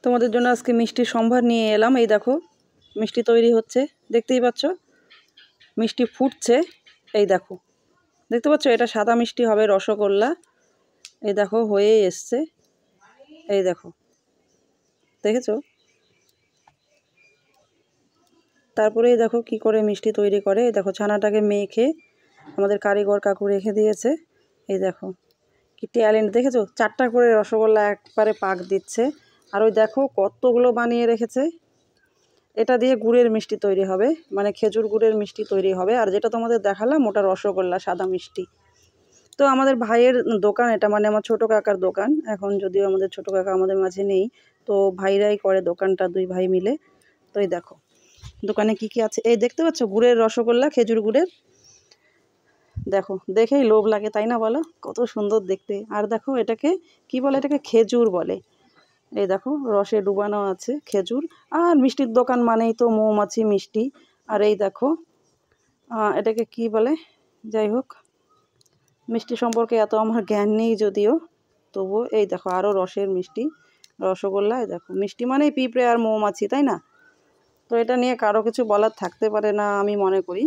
তোমাদের জন্য আজকে মিষ্টির সম্ভার নিয়ে এলাম। এই দেখো মিষ্টি তৈরি হচ্ছে, দেখতেই পাচ্ছ মিষ্টি ফুটছে। এই দেখো দেখতে পাচ্ছ, এটা সাদা মিষ্টি হবে, রসগোল্লা। এই দেখো হয়ে এসছে, এই দেখো দেখেছো। তারপরে এই দেখো কি করে মিষ্টি তৈরি করে। এই দেখো ছানাটাকে মেখে আমাদের কারিগর কাকু রেখে দিয়েছে। এই দেখো কি ট্যালেন্ট, দেখেছো 4টা করে রসগোল্লা একবারে পাক দিচ্ছে। আর ওই দেখো কতগুলো বানিয়ে রেখেছে। এটা দিয়ে গুড়ের মিষ্টি তৈরি হবে, মানে খেজুর গুড়ের মিষ্টি তৈরি হবে। আর যেটা তোমাদের দেখালাম ওটা রসগোল্লা সাদা মিষ্টি। তো আমাদের ভাইয়ের দোকান এটা, মানে আমার ছোটো কাকার দোকান। এখন যদিও আমাদের ছোটো কাকা আমাদের মাঝে নেই, তো ভাইরাই করে দোকানটা, 2 ভাই মিলে। তো এই দেখো দোকানে কি কি আছে, এই দেখতে পাচ্ছ গুড়ের রসগোল্লা, খেজুর গুড়ের। দেখো দেখেই লোভ লাগে, তাই না বলো, কত সুন্দর দেখতে। আর দেখো এটাকে কি বলে, এটাকে খেজুর বলে। এই দেখো রসে ডুবানো আছে খেজুর। আর মিষ্টির দোকান মানেই তো মৌমাছি মিষ্টি। আর এই দেখো এটাকে কি বলে, যাই হোক মিষ্টি সম্পর্কে এত আমার জ্ঞান নেই যদিও, তবুও এই দেখো আরও রসের মিষ্টি, রসগোল্লা। এই দেখো মিষ্টি মানেই পিঁপড়ে আর মৌমাছি, তাই না? তো এটা নিয়ে কারো কিছু বলার থাকতে পারে না আমি মনে করি।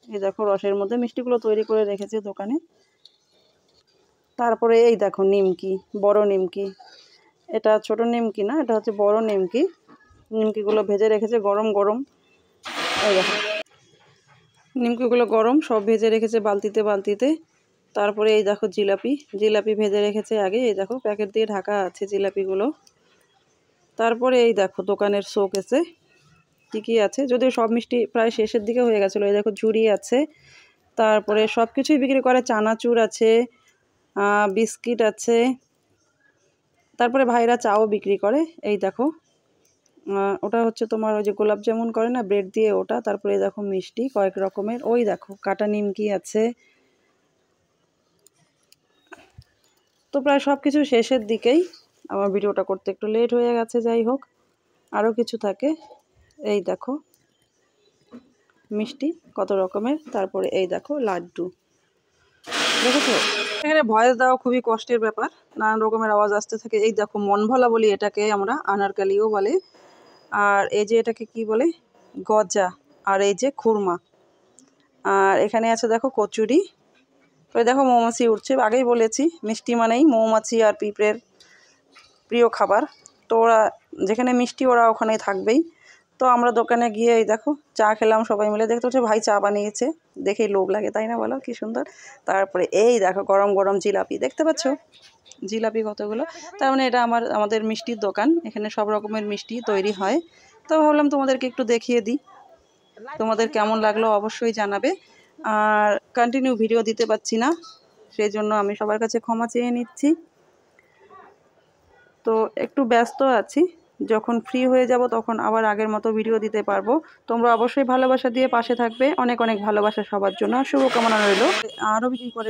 এই দেখো রসের মধ্যে মিষ্টিগুলো তৈরি করে রেখেছে দোকানে। তারপরে এই দেখো নিমকি, বড় নিমকি। এটা ছোট নিমকি না, এটা হচ্ছে বড় নিমকি। নিমকিগুলো ভেজে রেখেছে গরম গরম। এই দেখো নিমকিগুলো গরম, সব ভেজে রেখেছে বালতিতে বালতিতে। তারপরে এই দেখো জিলাপি, জিলাপি ভেজে রেখেছে আগে। এই দেখো প্যাকেট দিয়ে ঢাকা আছে জিলাপিগুলো। তারপরে এই দেখো দোকানের শোকেসে কী কী আছে, যদিও সব মিষ্টি প্রায় শেষের দিকে হয়ে গেছিলো। এই দেখো ঝুড়ি আছে, তারপরে সব কিছুই বিক্রি করে, চানাচুর আছে, বিস্কিট আছে, তারপরে ভাইরা চাও বিক্রি করে। এই দেখো ওটা হচ্ছে তোমার ওই যে গোলাপ জামুন করে না ব্রেড দিয়ে, ওটা। তারপরে এই দেখো মিষ্টি কয়েক রকমের। ওই দেখো কাটা নিমকি আছে। তো প্রায় সব কিছু শেষের দিকেই, আমার ভিডিওটা করতে একটু লেট হয়ে গেছে। যাই হোক আরও কিছু থাকে। এই দেখো মিষ্টি কত রকমের। তারপরে এই দেখো লাড্ডু, দেখেছো। এখানে ভয়েস দেওয়া খুবই কষ্টের ব্যাপার, নানান রকমের আওয়াজ আসতে থাকে। এই দেখো মন ভোলা বলি এটাকে আমরা, আনারকালিও বলে। আর এই যে এটাকে কি বলে, গজা। আর এই যে খুরমা। আর এখানে আছে দেখো কচুরি। ওই দেখো মৌমাছি উঠছে, আগেই বলেছি মিষ্টি মানেই মৌমাছি আর পিঁপড়ের প্রিয় খাবার। তো ওরা যেখানে মিষ্টি ওরা ওখানেই থাকবেই। তো আমরা দোকানে গিয়ে এই দেখো চা খেলাম সবাই মিলে। দেখতে হচ্ছে ভাই চা বানিয়েছে, দেখেই লোভ লাগে, তাই না বলো, কি সুন্দর। তারপরে এই দেখো গরম গরম জিলাপি, দেখতে পাচ্ছ জিলাপি কতগুলো। তার মানে এটা আমাদের মিষ্টির দোকান, এখানে সব রকমের মিষ্টি তৈরি হয়। তো ভাবলাম তোমাদেরকে একটু দেখিয়ে দিই, তোমাদের কেমন লাগলো অবশ্যই জানাবে। আর কন্টিনিউ ভিডিও দিতে পারছি না, সেই জন্য আমি সবার কাছে ক্ষমা চেয়ে নিচ্ছি। তো একটু ব্যস্ত আছি, যখন ফ্রি হয়ে যাব তখন আবার আগের মতো ভিডিও দিতে পারবো। তোমরা অবশ্যই ভালোবাসা দিয়ে পাশে থাকবে, অনেক অনেক ভালোবাসা সবার জন্য, শুভকামনা রইল। আরও বিক্রি করে